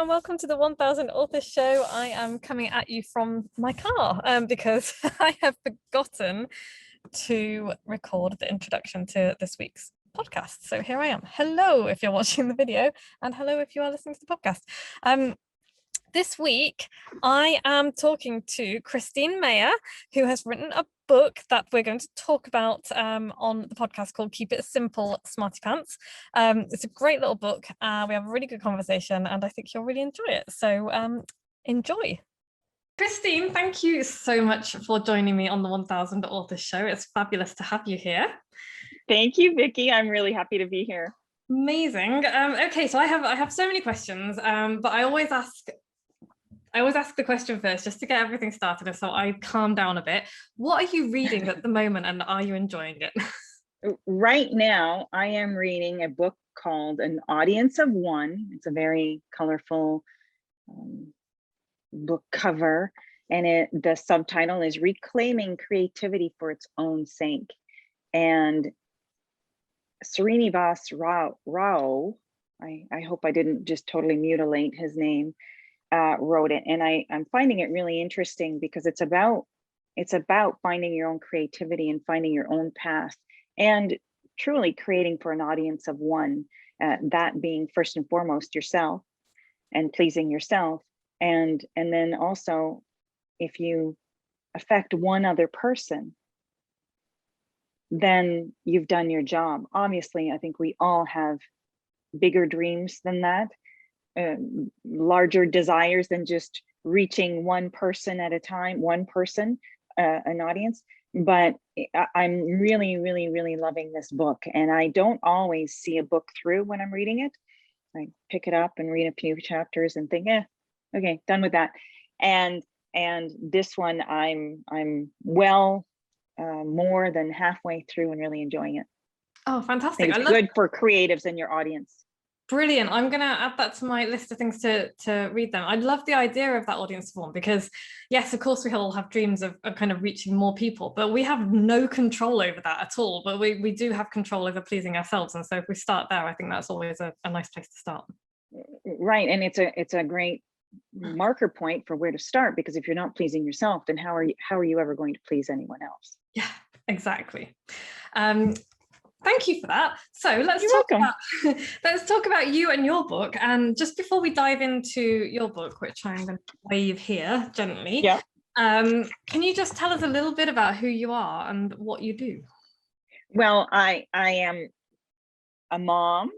and welcome to the 1000 Authors Show. I am coming at you from my car because I have forgotten to record the introduction to this week's podcast. So here I am. Hello if you're watching the video, and hello if you are listening to the podcast. This week, I am talking to Christine Meyer, who has written a book that we're going to talk about on the podcast called Keep It Simple, Smarty Pants. It's a great little book. We have a really good conversation, and I think you'll really enjoy it. So enjoy. Christine, thank you so much for joining me on the 1000 Authors Show. It's fabulous to have you here. Thank you, Vicky. I'm really happy to be here. Amazing. Okay, so I have so many questions, but I always ask the question first just to get everything started, and so I calm down a bit. What are you reading at the moment, and are you enjoying it? Right now, I am reading a book called An Audience of One. It's a very colorful book cover, and the subtitle is Reclaiming Creativity for Its Own Sake. And Srinivas Rao, I hope I didn't just totally mutilate his name, wrote it, and I'm finding it really interesting because it's about finding your own creativity and finding your own path and truly creating for an audience of one, that being first and foremost yourself and pleasing yourself, and then also if you affect one other person, then you've done your job. Obviously, I think we all have bigger dreams than that, larger desires than just reaching one person at a time, an audience. But I'm really, really, really loving this book. And I don't always see a book through when I'm reading it. I pick it up and read a few chapters and think, okay, done with that. And this one, I'm well more than halfway through and really enjoying it. Oh, fantastic. It's good for creatives and your audience. Brilliant. I'm going to add that to my list of things to read them. I love the idea of that audience form because, yes, of course, we all have dreams of kind of reaching more people, but we have no control over that at all. But we do have control over pleasing ourselves. And so if we start there, I think that's always a nice place to start. Right. And it's a great marker point for where to start, because if you're not pleasing yourself, then how are you ever going to please anyone else? Yeah, exactly. Thank you for that. So let's talk about you and your book. And just before we dive into your book, which I'm going to wave here gently, yeah. Can you just tell us a little bit about who you are and what you do? Well, I am a mom,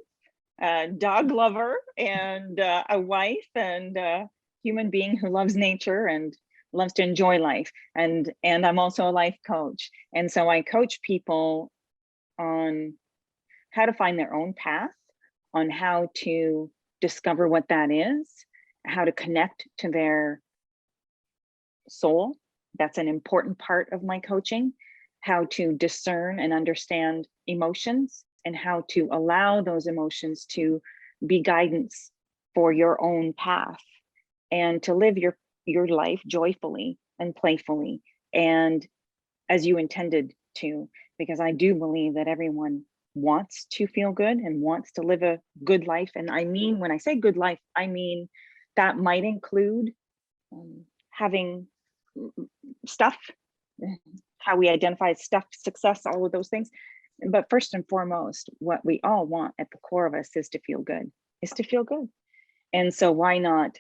a dog lover, and a wife, and a human being who loves nature and loves to enjoy life. And I'm also a life coach. And so I coach people on how to find their own path, on how to discover what that is, how to connect to their soul. That's an important part of my coaching, how to discern and understand emotions, and how to allow those emotions to be guidance for your own path, and to live your life joyfully and playfully and as you intended to. Because I do believe that everyone wants to feel good and wants to live a good life. And I mean, when I say good life, I mean that might include having stuff, how we identify stuff, success, all of those things. But first and foremost, what we all want at the core of us is to feel good, And so why not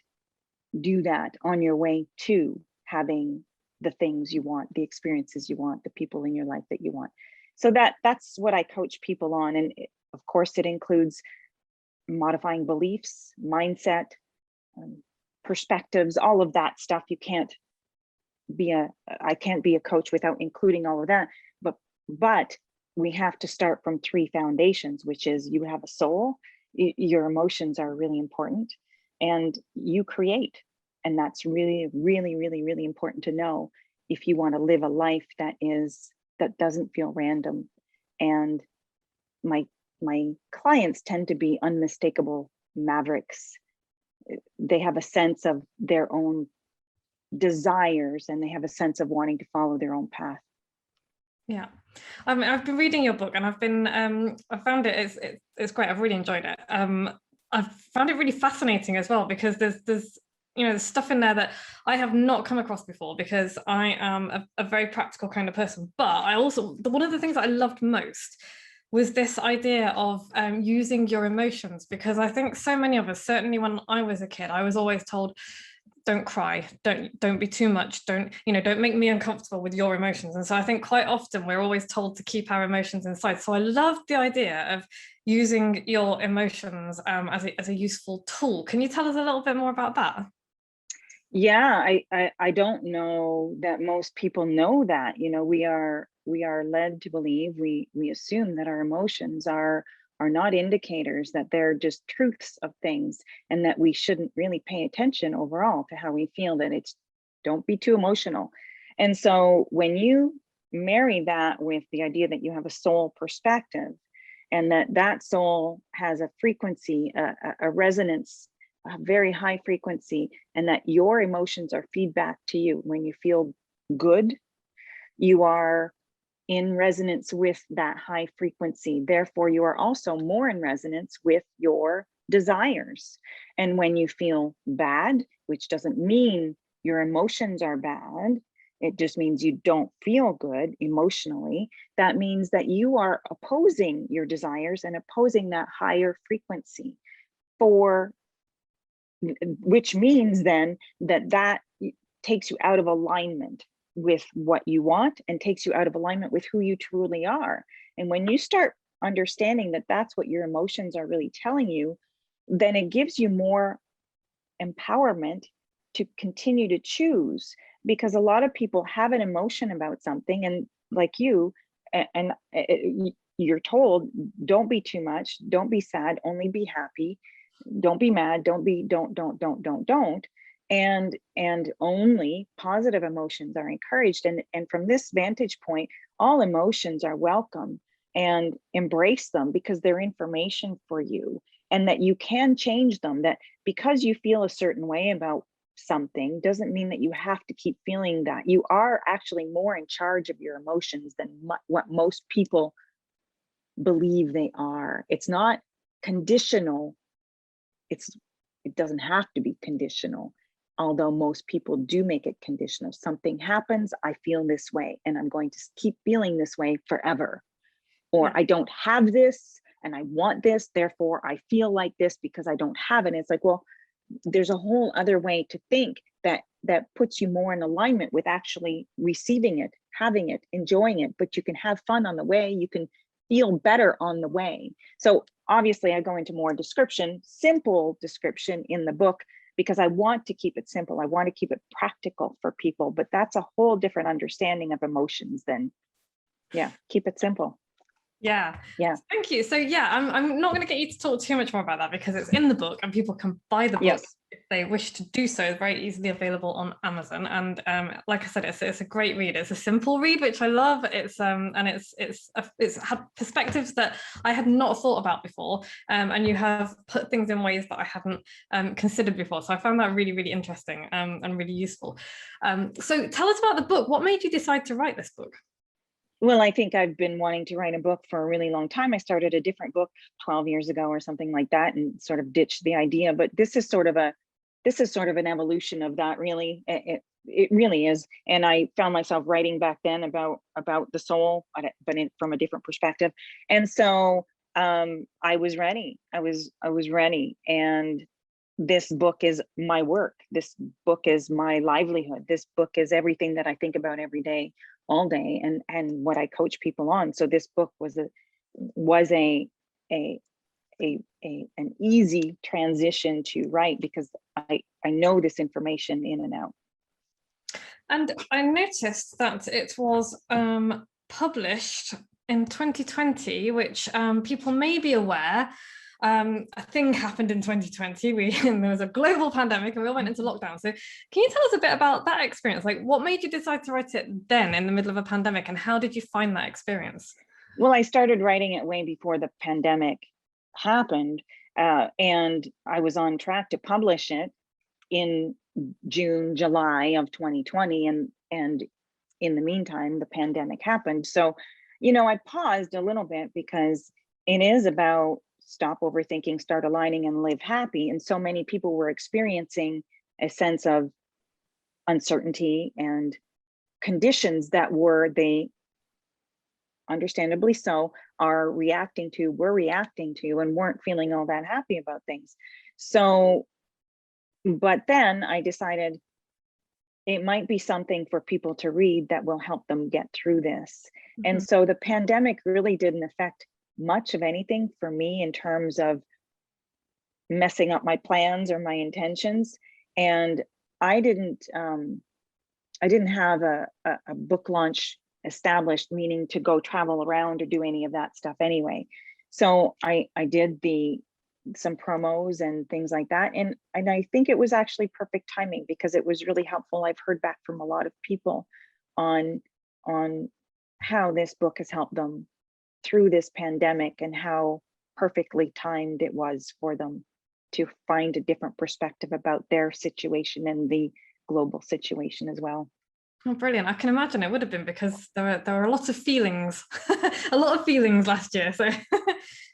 do that on your way to having the things you want, the experiences you want, the people in your life that you want. So that's what I coach people on. And of course, it includes modifying beliefs, mindset, perspectives, all of that stuff. I can't be a coach without including all of that. But we have to start from three foundations, which is you have a soul, your emotions are really important, and you create. And that's really, really, really, really important to know if you want to live a life that doesn't feel random. And my clients tend to be unmistakable mavericks. They have a sense of their own desires, and they have a sense of wanting to follow their own path. Yeah, I've been reading your book, and I found it's great. I've really enjoyed it. I've found it really fascinating as well, because there's there's stuff in there that I have not come across before, because I am a very practical kind of person. But I also, one of the things that I loved most was this idea of using your emotions, because I think so many of us, certainly when I was a kid, I was always told, don't cry, don't be too much, don't make me uncomfortable with your emotions. And so I think quite often we're always told to keep our emotions inside. So I love the idea of using your emotions as a useful tool. Can you tell us a little bit more about that? Yeah, I don't know that most people know that. We are led to believe, we assume that our emotions are not indicators, that they're just truths of things, and that we shouldn't really pay attention overall to how we feel, that it's don't be too emotional. And so when you marry that with the idea that you have a soul perspective, and that soul has a frequency, a resonance, a very high frequency, and that your emotions are feedback to you. When you feel good, you are in resonance with that high frequency. Therefore, you are also more in resonance with your desires. And when you feel bad, which doesn't mean your emotions are bad, it just means you don't feel good emotionally. That means that you are opposing your desires and opposing that higher frequency, for which means then that takes you out of alignment with what you want, and takes you out of alignment with who you truly are. And when you start understanding that that's what your emotions are really telling you, then it gives you more empowerment to continue to choose. Because a lot of people have an emotion about something, and like you, and you're told, don't be too much, don't be sad, only be happy, don't be mad, don't and only positive emotions are encouraged. And from this vantage point, all emotions are welcome, and embrace them, because they're information for you, and that you can change them. That because you feel a certain way about something doesn't mean that you have to keep feeling that. You are actually more in charge of your emotions than what most people believe they are. It's not conditional. It doesn't have to be conditional, although most people do make it conditional. Something happens, I feel this way, and I'm going to keep feeling this way forever. Or I don't have this and I want this, therefore I feel like this because I don't have it. And it's like, well, there's a whole other way to think that puts you more in alignment with actually receiving it, having it, enjoying it. But you can have fun on the way, you can feel better on the way. So obviously I go into more description, simple description in the book, because I want to keep it simple. I want to keep it practical for people, but that's a whole different understanding of emotions than, keep it simple. Yeah. Yeah. Thank you. So yeah, I'm not going to get you to talk too much more about that, because it's in the book and people can buy the book if they wish to do so. It's very easily available on Amazon. And like I said, it's a great read. It's a simple read, which I love. It's and it's had perspectives that I had not thought about before. And you have put things in ways that I hadn't considered before. So I found that really, really interesting and really useful. So tell us about the book. What made you decide to write this book? Well, I think I've been wanting to write a book for a really long time. I started a different book 12 years ago or something like that, and sort of ditched the idea. But this is sort of an evolution of that, really. It really is. And I found myself writing back then about the soul, but from a different perspective. And so I was ready. I was ready. And this book is my work. This book is my livelihood. This book is everything that I think about every day, all day, and what I coach people on. So this book was an easy transition to write, because I know this information in and out. And I noticed that it was published in 2020, which people may be aware. A thing happened in 2020. There was a global pandemic and we all went into lockdown. So can you tell us a bit about that experience? Like, what made you decide to write it then in the middle of a pandemic, and how did you find that experience? Well, I started writing it way before the pandemic happened, and I was on track to publish it in June, July of 2020, and in the meantime, the pandemic happened. So, I paused a little bit, because it is about stop overthinking, start aligning, and live happy. And so many people were experiencing a sense of uncertainty and conditions that they understandably so were reacting to and weren't feeling all that happy about things. So, but then I decided it might be something for people to read that will help them get through this. And so the pandemic really didn't affect much of anything for me in terms of messing up my plans or my intentions. And I didn't have a book launch established, meaning to go travel around or do any of that stuff anyway. So I did some promos and things like that. And I think it was actually perfect timing because it was really helpful. I've heard back from a lot of people on how this book has helped them through this pandemic and how perfectly timed it was for them to find a different perspective about their situation and the global situation as well. Oh, brilliant. I can imagine it would have been because there were lots of feelings, a lot of feelings last year. So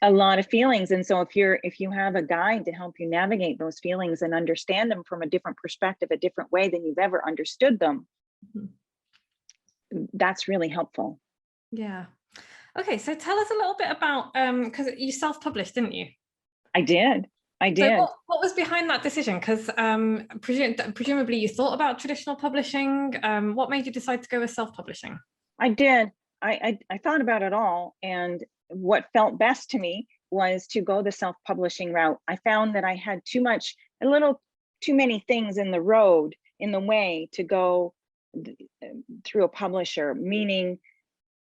a lot of feelings. And so if you have a guide to help you navigate those feelings and understand them from a different perspective, a different way than you've ever understood them, that's really helpful. Yeah. Okay, so tell us a little bit about, because you self-published, didn't you? I did. So what was behind that decision? Because presumably you thought about traditional publishing. What made you decide to go with self-publishing? I did. I thought about it all. And what felt best to me was to go the self-publishing route. I found that I had a little too many things in the way to go through a publisher, meaning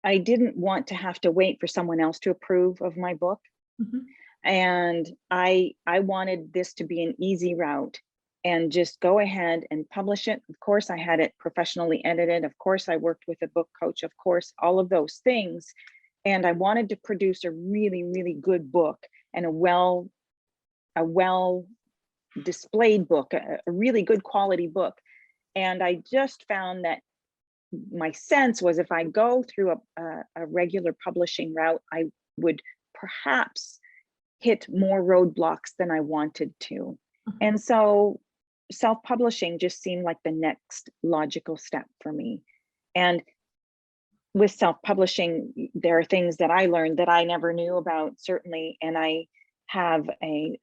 I didn't want to have to wait for someone else to approve of my book. And I wanted this to be an easy route and just go ahead and publish it. Of course, I had it professionally edited. Of course, I worked with a book coach, of course, all of those things. And I wanted to produce a really, really good book and a well displayed book, a really good quality book. And I just found that my sense was if I go through a regular publishing route, I would perhaps hit more roadblocks than I wanted to. And so self-publishing just seemed like the next logical step for me. And with self-publishing, there are things that I learned that I never knew about, certainly. And I have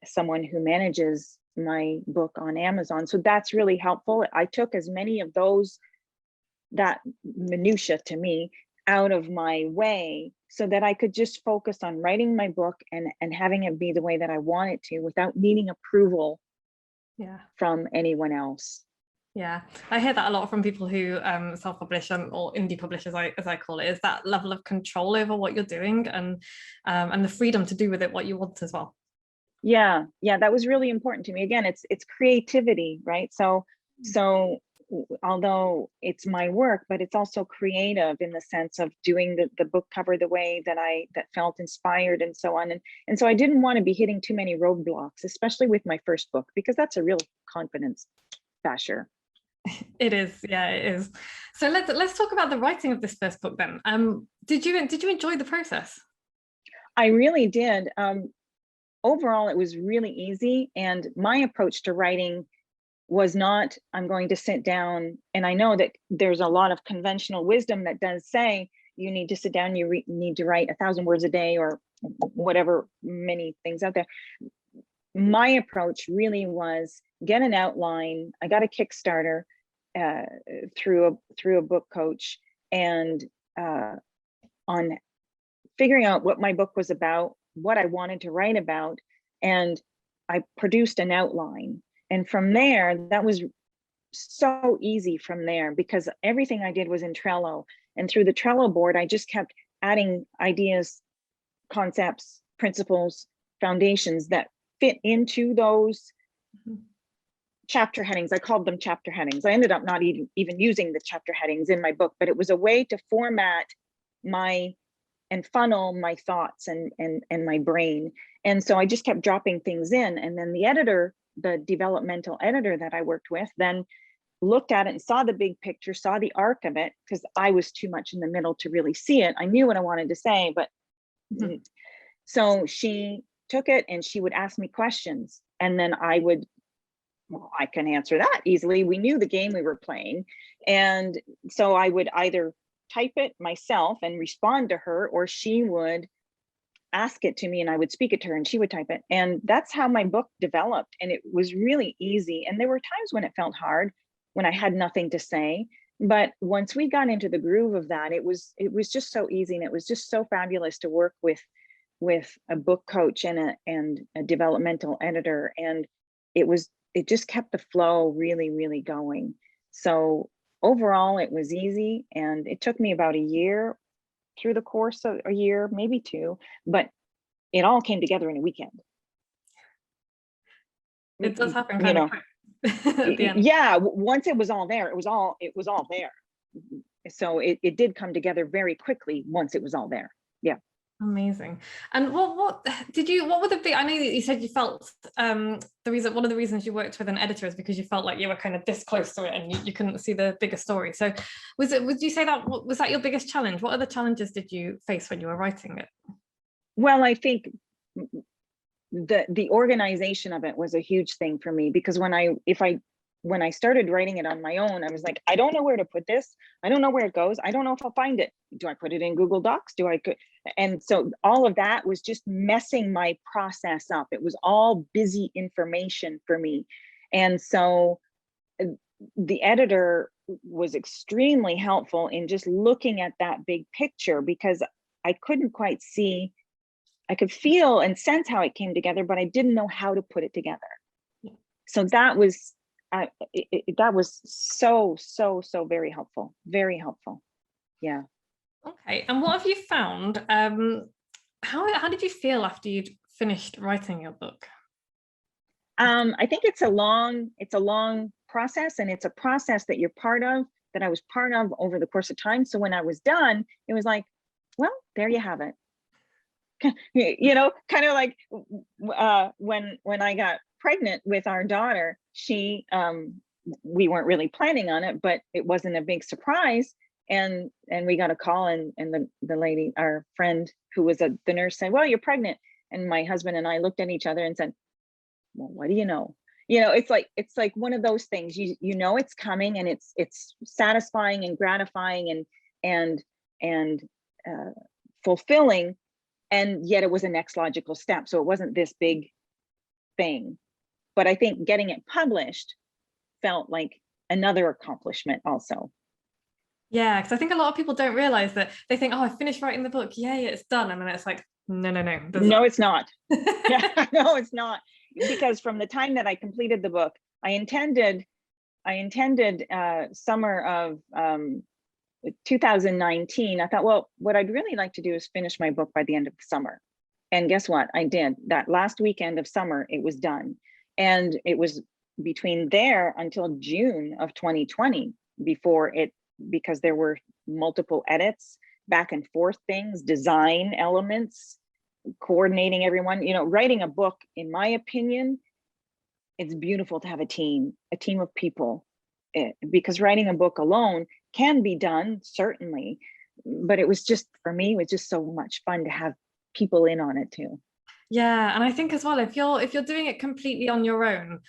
someone who manages my book on Amazon. So that's really helpful. I took as many of that minutia to me out of my way so that I could just focus on writing my book and having it be the way that I want it to without needing approval from anyone else. Yeah, I hear that a lot from people who self-publish or indie publish, as I call it, is that level of control over what you're doing and the freedom to do with it what you want as well. Yeah, that was really important to me. Again, it's creativity, right? So although it's my work, but it's also creative in the sense of doing the book cover the way that felt inspired and so on. And so I didn't want to be hitting too many roadblocks, especially with my first book, because that's a real confidence basher. It is, yeah, it is. So let's talk about the writing of this first book then. Did you enjoy the process? I really did. Overall, it was really easy, and my approach to writing was not, I'm going to sit down, and I know that there's a lot of conventional wisdom that does say you need to sit down, you need to write 1,000 words a day or whatever, many things out there. My approach really was get an outline. I got a Kickstarter through a book coach, and on figuring out what my book was about, what I wanted to write about, and I produced an outline. And from there, that was so easy from there because everything I did was in Trello. And through the Trello board, I just kept adding ideas, concepts, principles, foundations that fit into those chapter headings. I called them chapter headings. I ended up not even using the chapter headings in my book, but it was a way to format and funnel my thoughts and my brain. And so I just kept dropping things in. And then the editor, the developmental editor that I worked with, then looked at it and saw the big picture, saw the arc of it, because I was too much in the middle to really see it. I knew what I wanted to say, but so she took it and she would ask me questions, and then I would, well, I can answer that easily. We knew the game we were playing. And so I would either type it myself and respond to her, or she would ask it to me and I would speak it to her and she would type it. And that's how my book developed. And it was really easy. And there were times when it felt hard, when I had nothing to say. But once we got into the groove of that, it was just so easy. And it was just so fabulous to work with a book coach and a developmental editor. And it just kept the flow really, really going. So overall, it was easy. And it took me about a year, through the course of a year, maybe two, but it all came together in a weekend. It does happen kind of quick at the end. Yeah, once it was all there, it was all there. So it did come together very quickly once it was all there. Yeah. Amazing. And what were the big, I know that you said you felt one of the reasons you worked with an editor is because you felt like you were kind of this close to it and you couldn't see the bigger story. So would you say that was that your biggest challenge? What other challenges did you face when you were writing it? Well, I think the organization of it was a huge thing for me, because when I started writing it on my own, I was like, I don't know where to put this. I don't know where it goes. I don't know if I'll find it. Do I put it in Google Docs? And so all of that was just messing my process up. It was all busy information for me. And so the editor was extremely helpful in just looking at that big picture, because I couldn't quite see, I could feel and sense how it came together, but I didn't know how to put it together. So that was so very helpful. Very helpful. Yeah. Okay. And what have you found? How did you feel after you'd finished writing your book? I think it's a long process, and it's a process that you're part of, that I was part of over the course of time. So when I was done, it was like, well, there you have it. You know, kind of like when I got pregnant with our daughter, we weren't really planning on it, but it wasn't a big surprise. And we got a call, and the lady, our friend who was the nurse, said, well, you're pregnant. And my husband and I looked at each other and said, well, what do you know? You know, it's like one of those things, you know it's coming, and it's satisfying and gratifying and fulfilling, and yet it was a next logical step. So it wasn't this big thing. But I think getting it published felt like another accomplishment also. Yeah, because I think a lot of people don't realize that. They think, oh, I finished writing the book, yay, it's done. And then it's like, no. No, it's not. Yeah, no, it's not. Because from the time that I completed the book, I intended summer of 2019. I thought, well, what I'd really like to do is finish my book by the end of the summer. And guess what? I did. That last weekend of summer, it was done. And it was between there until June of 2020 because there were multiple edits, back and forth things, design elements, coordinating everyone. You know, writing a book, in my opinion, it's beautiful to have a team of people, because writing a book alone can be done, certainly, but it was just, for me, it was just so much fun to have people in on it too. Yeah, and I think as well, if you're doing it completely on your own,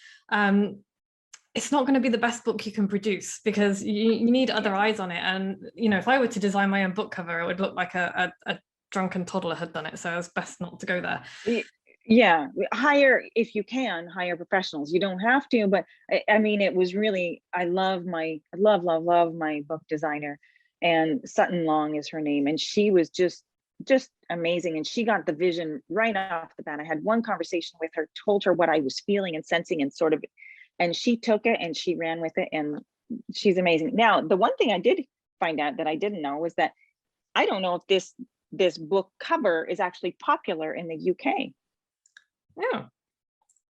it's not going to be the best book you can produce, because you need other eyes on it. And you know, if I were to design my own book cover, it would look like a drunken toddler had done it. So it's best not to go there. Yeah, if you can hire professionals. You don't have to, but I mean, it was really, I love my book designer, and Sutton Long is her name, and she was just amazing. And she got the vision right off the bat. I had one conversation with her, told her what I was feeling and sensing, and and she took it and she ran with it, and she's amazing. Now, the one thing I did find out that I didn't know was that I don't know if this book cover is actually popular in the UK. Yeah,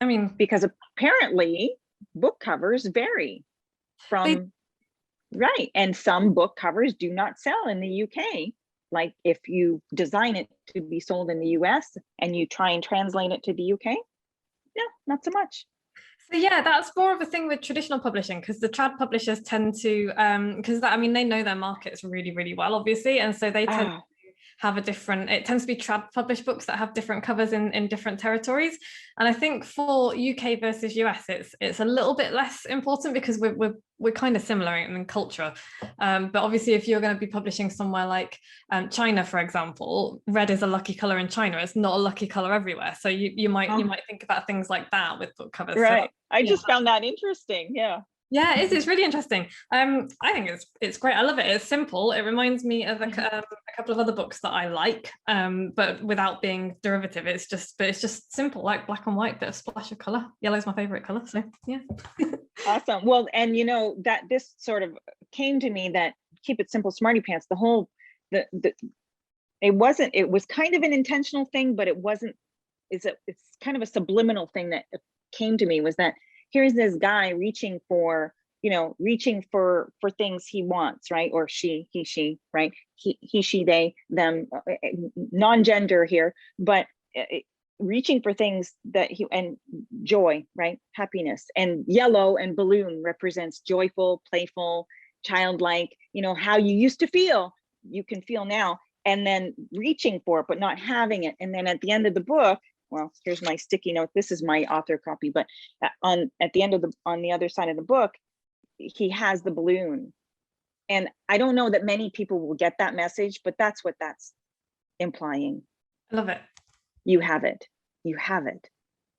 I mean, because apparently book covers vary from right, and some book covers do not sell in the UK. Like if you design it to be sold in the US and you try and translate it to the UK, no, not so much. So yeah, that's more of a thing with traditional publishing, because the trad publishers tend to, because I mean, they know their markets really, really well, obviously, and so they tend to have a different, it tends to be trad published books that have different covers in different territories. And I think for UK versus US, it's a little bit less important because we're kind of similar in culture. But obviously, if you're going to be publishing somewhere like China, for example, red is a lucky color in China. It's not a lucky color everywhere. So you might think about things like that with book covers. Right. So, I just found that interesting. Yeah. Yeah, it's really interesting. I think it's great. I love it. It's simple. It reminds me of a couple of other books that I like, but without being derivative. It's just simple, like black and white, bit of splash of color. Yellow's my favorite color, so yeah. Awesome. Well, and you know that this sort of came to me, that keep it simple, smarty pants. The whole it was kind of an intentional thing, but it wasn't. It's kind of a subliminal thing that came to me, was that here's this guy reaching for things he wants, right? Or she, right? He, she, they, them, non-gender here, but reaching for things that and joy, right? Happiness. And yellow and balloon represents joyful, playful, childlike, how you used to feel, you can feel now. And then reaching for it, but not having it. And then at the end of the book, well, here's my sticky note. This is my author copy, but on the other side of the book, he has the balloon. And I don't know that many people will get that message, but that's what that's implying. I love it. You have it. You have it.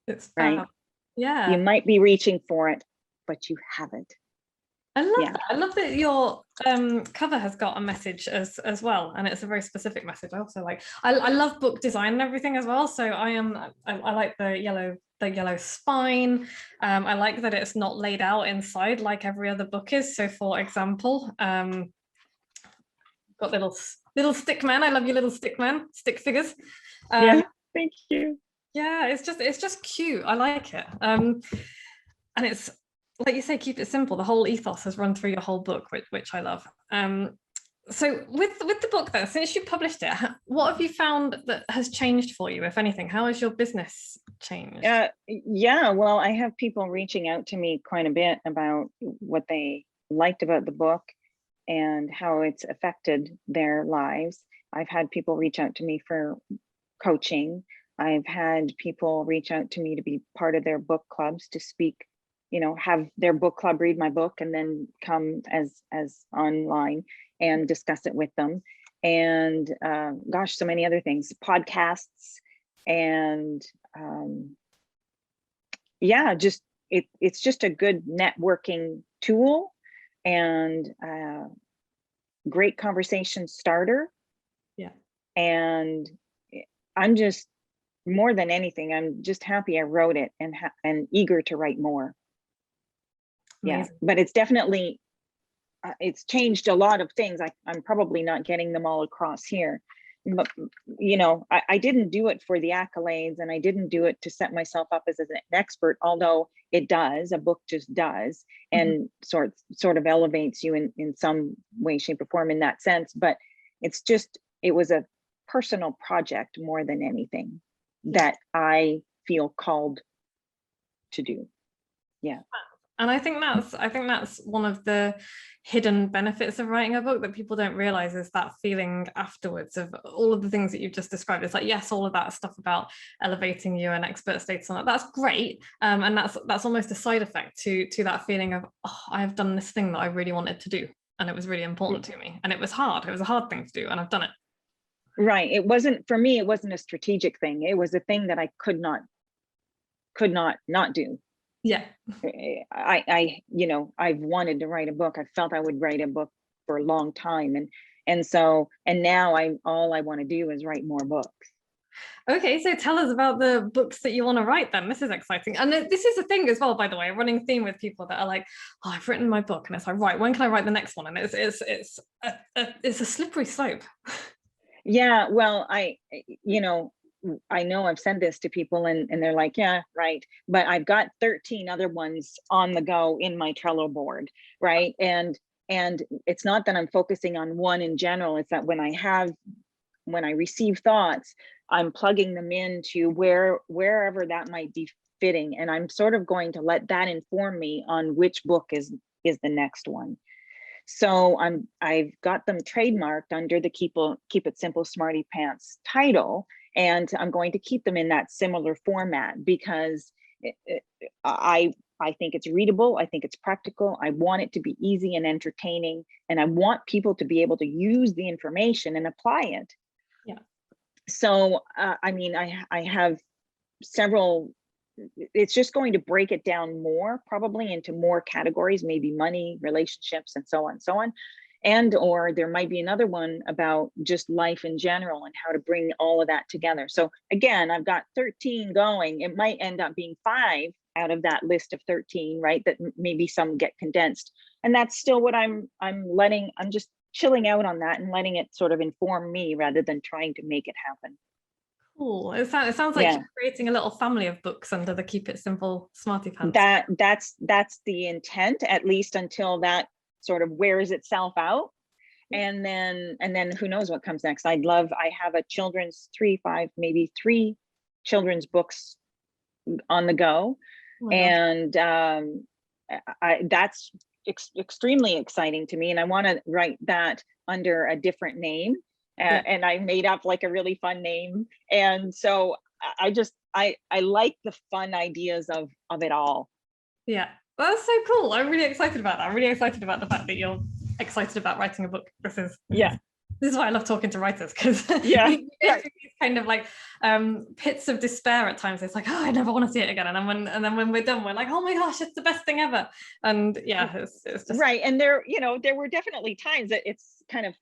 It's right. Yeah. You might be reaching for it, but you have it. I love that. I love that your cover has got a message as well, and it's a very specific message. I also like. I love book design and everything as well. So I like the yellow spine. I like that it's not laid out inside like every other book is. So for example, got little stick man. I love your little stick man, stick figures. Yeah, thank you. Yeah, it's just cute. I like it. And it's, like you say, keep it simple. The whole ethos has run through your whole book, which I love. So with the book then, since you published it, what have you found that has changed for you, if anything? How has your business changed? Yeah, well, I have people reaching out to me quite a bit about what they liked about the book and how it's affected their lives. I've had people reach out to me for coaching. I've had people reach out to me to be part of their book clubs, to speak, have their book club read my book and then come as online and discuss it with them. And gosh, so many other things, podcasts, and yeah, just it's just a good networking tool and great conversation starter. Yeah. And I'm just, more than anything, I'm just happy I wrote it and eager to write more. Amazing. Yeah, but it's definitely, it's changed a lot of things. I'm probably not getting them all across here, but I didn't do it for the accolades, and I didn't do it to set myself up as an expert, although it does, a book just does, and sort of elevates you in some way, shape, or form in that sense. But it's just, it was a personal project more than anything that I feel called to do. Yeah. And I think that's one of the hidden benefits of writing a book that people don't realize, is that feeling afterwards of all of the things that you've just described. It's like, yes, all of that stuff about elevating you and expert status on that, that's great. And that's almost a side effect to that feeling of, oh, I have done this thing that I really wanted to do, and it was really important to me, and it was hard. It was a hard thing to do, and I've done it. Right. It wasn't, for me, it wasn't a strategic thing. It was a thing that I could not do. Yeah. I've wanted to write a book. I felt I would write a book for a long time. And now all I want to do is write more books. Okay, so tell us about the books that you want to write then. This is exciting. And this is a thing as well, by the way, a running theme with people that are like, oh, I've written my book, and it's like, right, when can I write the next one? And it's a slippery slope. Yeah, well, I know I've said this to people and they're like, yeah, right. But I've got 13 other ones on the go in my Trello board, right? And it's not that I'm focusing on one in general. It's that when I receive thoughts, I'm plugging them into wherever that might be fitting. And I'm sort of going to let that inform me on which book is the next one. So I've got them trademarked under the Keep It Simple Smarty Pants title, and I'm going to keep them in that similar format because I think it's readable. I think it's practical. I want it to be easy and entertaining, and I want people to be able to use the information and apply it. Yeah. So, I mean, I have several. It's just going to break it down more, probably into more categories, maybe money, relationships, and so on. And or there might be another one about just life in general and how to bring all of that together. So again, I've got 13 going. It might end up being 5 out of that list of 13, right? That maybe some get condensed. And that's still what I'm just chilling out on that and letting it sort of inform me rather than trying to make it happen. Cool. It sounds like you're creating a little family of books under the Keep It Simple Smarty Pants. That's the intent, at least until that sort of wears itself out. And then who knows what comes next. I have a children's 3 children's books on the go. Oh, and that's extremely exciting to me. And I want to write that under a different name. And I made up like a really fun name. And so I like the fun ideas of it all. Yeah, that's so cool. I'm really excited about that. I'm really excited about the fact that you're excited about writing a book. This is why I love talking to writers, because these kind of like pits of despair at times. It's like, oh, I never want to see it again. And then when we're done, we're like, oh my gosh, it's the best thing ever. And it's just right. And there were definitely times that it's kind of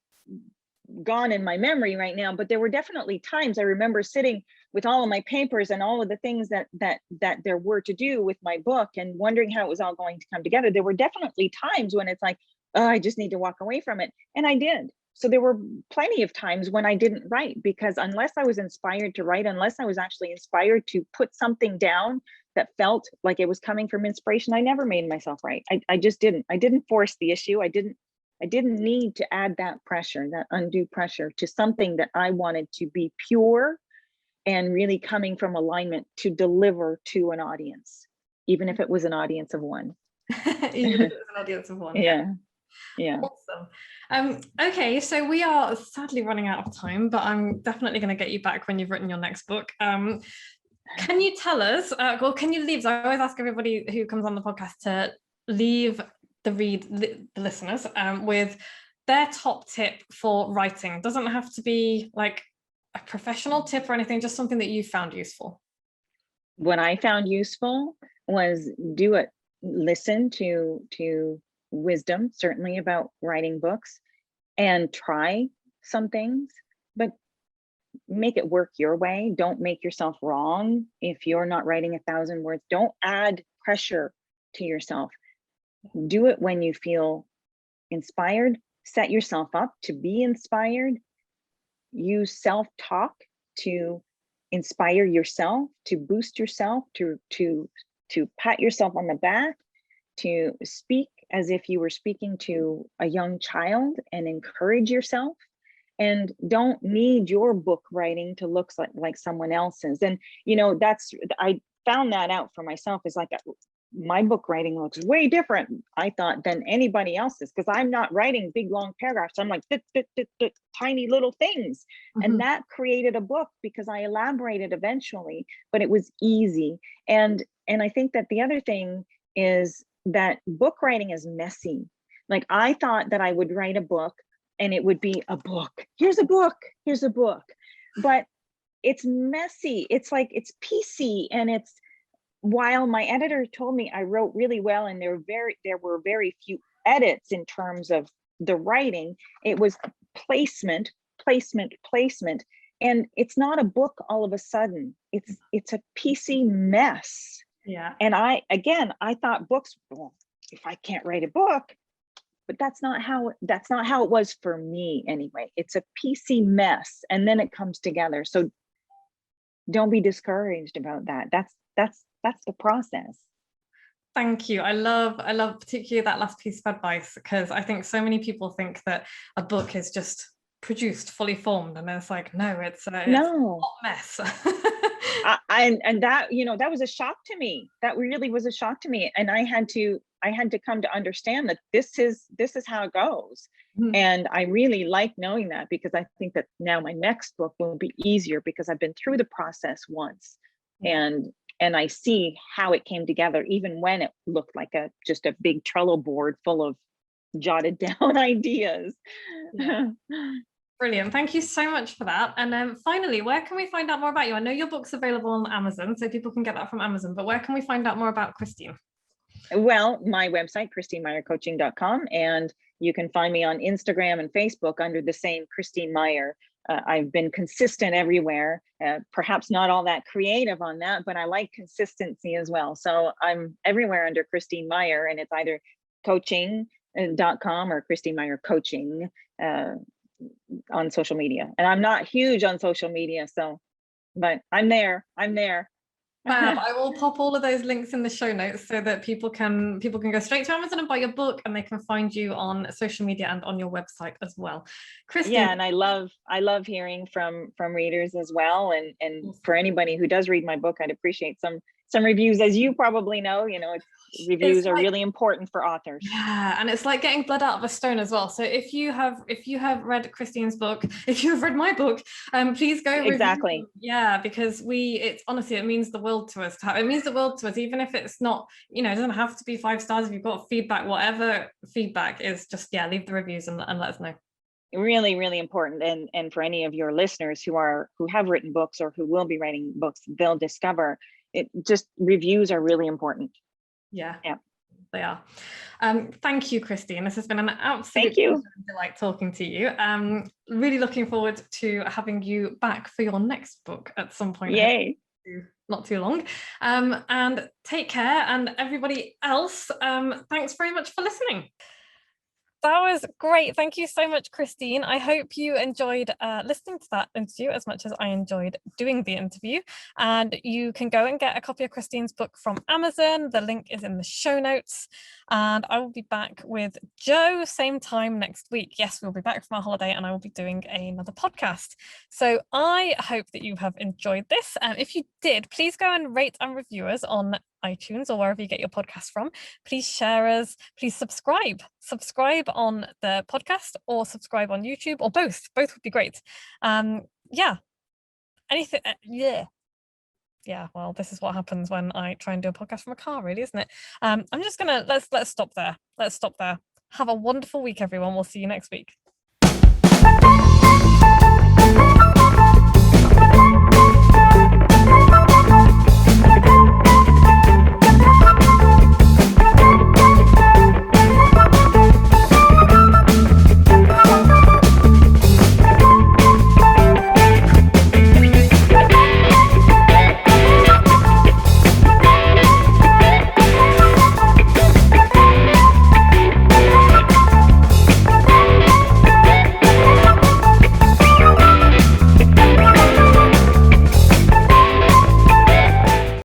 gone in my memory right now, but there were definitely times I remember sitting with all of my papers and all of the things that there were to do with my book and wondering how it was all going to come together. There were definitely times when it's like, oh, I just need to walk away from it. And I did. So there were plenty of times when I didn't write, because unless I was inspired to write, unless I was actually inspired to put something down that felt like it was coming from inspiration, I never made myself write. I just didn't. I didn't force the issue. I didn't need to add that pressure, that undue pressure to something that I wanted to be pure and really coming from alignment to deliver to an audience, even if it was an audience of one. Even if it was an audience of one. Yeah. Awesome. Okay, so we are sadly running out of time, but I'm definitely going to get you back when you've written your next book. Can you tell us, or can you leave? So I always ask everybody who comes on the podcast to leave the listeners with their top tip for writing. It doesn't have to be like a professional tip or anything, just something that you found useful. What I found useful was do it. Listen to wisdom, certainly about writing books, and try some things, but make it work your way. Don't make yourself wrong. If you're not writing 1,000 words, don't add pressure to yourself. Do it when you feel inspired. Set yourself up to be inspired. Use self-talk to inspire yourself, to boost yourself, to pat yourself on the back, to speak as if you were speaking to a young child and encourage yourself. And don't need your book writing to look like someone else's. And I found that out for myself. Is like my book writing looks way different, I thought, than anybody else's, because I'm not writing big long paragraphs. I'm like tiny little things. And that created a book because I elaborated eventually, but it was easy. And I think that the other thing is that book writing is messy. Like, I thought that I would write a book and it would be a book. Here's a book. But it's messy. It's like, it's PC, and it's, while my editor told me I wrote really well and there were very few edits in terms of the writing, it was placement. And it's not a book all of a sudden. It's a PC mess. Yeah. And I thought books, well, if I can't write a book, but that's not how it was for me anyway. It's a PC mess, and then it comes together. So don't be discouraged about that. That's the process. Thank you. I love particularly that last piece of advice, because I think so many people think that a book is just produced fully formed, and it's like, no, it's a hot mess. And that, that was a shock to me. That really was a shock to me. And I had to had to come to understand that this is how it goes. Mhm. And I really like knowing that, because I think that now my next book will be easier because I've been through the process once. Yeah. And I see how it came together, even when it looked like just a big Trello board full of jotted down ideas. Yeah. Brilliant. Thank you so much for that. And then finally, where can we find out more about you? I know your book's available on Amazon, so people can get that from Amazon, but where can we find out more about Christine? Well, my website, ChristineMeyerCoaching.com, and you can find me on Instagram and Facebook under the same Christine Meyer. I've been consistent everywhere, perhaps not all that creative on that, but I like consistency as well. So I'm everywhere under Christine Meyer, and it's either coaching.com or Christine Meyer Coaching on social media. And I'm not huge on social media, but I'm there. Fab. I will pop all of those links in the show notes so that people can go straight to Amazon and buy your book, and they can find you on social media and on your website as well. Christine. Yeah, and I love hearing from readers as well. And for anybody who does read my book, I'd appreciate some reviews. As you probably know, reviews are really important for authors. Yeah, and it's like getting blood out of a stone as well. So if you have read Christine's book, if you've read my book, please go exactly review. Yeah, because it's honestly, it means the world to us. It means the world to us, even if it's not, it doesn't have to be 5 stars. If you've got feedback, whatever feedback is, just leave the reviews and let us know. Really, really important. And for any of your listeners who have written books or who will be writing books, they'll discover it. Just reviews are really important. Yeah, yeah, they are. Thank you, Christine. This has been an absolute delight talking to you. Really looking forward to having you back for your next book at some point. Yay. Not too long. And take care, and everybody else, thanks very much for listening. That was great. Thank you so much, Christine. I hope you enjoyed listening to that interview as much as I enjoyed doing the interview. And you can go and get a copy of Christine's book from Amazon. The link is in the show notes. And I will be back with Joe same time next week. Yes, we'll be back from our holiday, and I will be doing another podcast. So I hope that you have enjoyed this. If you did, please go and rate and review us on iTunes or wherever you get your podcast from. Please share us. Please subscribe on the podcast, or subscribe on YouTube, or both would be great. Anything. Well, this is what happens when I try and do a podcast from a car, really, isn't it? I'm just gonna let's stop there. Have a wonderful week, everyone. We'll see you next week.